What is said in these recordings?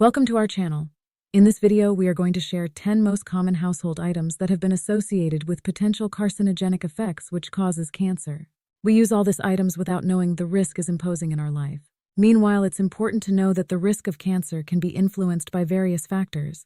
Welcome to our channel. In this video, we are going to share 10 most common household items that have been associated with potential carcinogenic effects which causes cancer. We use all these items without knowing the risk is imposing in our life. Meanwhile, it's important to know that the risk of cancer can be influenced by various factors,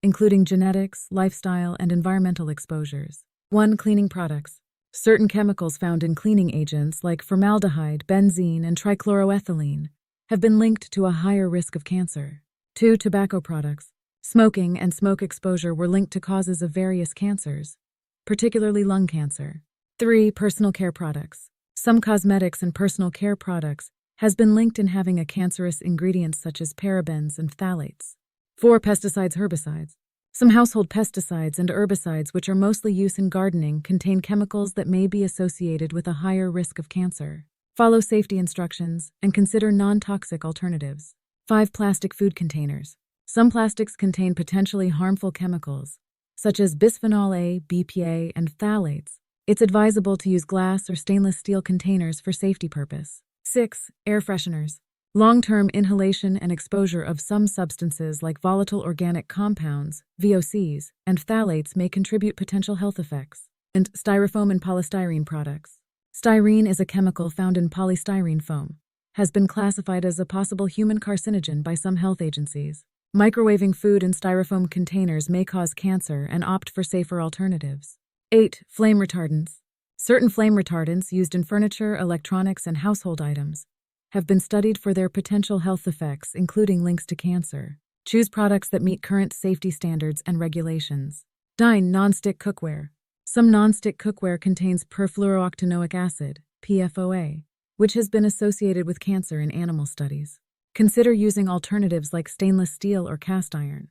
including genetics, lifestyle, and environmental exposures. 1. Cleaning products. Certain chemicals found in cleaning agents like formaldehyde, benzene, and trichloroethylene have been linked to a higher risk of cancer. 2. Tobacco products. Smoking and smoke exposure were linked to causes of various cancers, particularly lung cancer. 3. Personal care products. Some cosmetics and personal care products has been linked in having a cancerous ingredients such as parabens and phthalates. 4. Pesticides, herbicides. Some household pesticides and herbicides which are mostly used in gardening contain chemicals that may be associated with a higher risk of cancer. Follow safety instructions and consider non-toxic alternatives. 5. Plastic food containers. Some plastics contain potentially harmful chemicals, such as bisphenol A, BPA, and phthalates. It's advisable to use glass or stainless steel containers for safety purpose. 6. Air fresheners. Long-term inhalation and exposure of some substances like volatile organic compounds, VOCs, and phthalates may contribute potential health effects. And styrofoam and polystyrene products. Styrene is a chemical found in polystyrene foam. Has been classified as a possible human carcinogen by some health agencies. Microwaving food in styrofoam containers may cause cancer and opt for safer alternatives. 8. Flame retardants. Certain flame retardants used in furniture, electronics, and household items have been studied for their potential health effects, including links to cancer. Choose products that meet current safety standards and regulations. 9. Non-stick cookware. Some non-stick cookware contains perfluorooctanoic acid, PFOA, which has been associated with cancer in animal studies. Consider using alternatives like stainless steel or cast iron.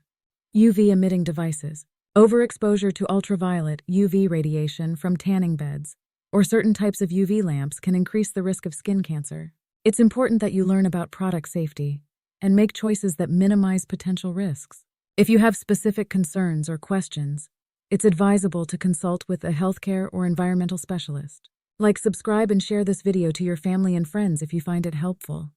UV emitting devices. Overexposure to ultraviolet UV radiation from tanning beds or certain types of UV lamps can increase the risk of skin cancer. It's important that you learn about product safety and make choices that minimize potential risks. If you have specific concerns or questions, it's advisable to consult with a healthcare or environmental specialist. Like, subscribe, and share this video to your family and friends if you find it helpful.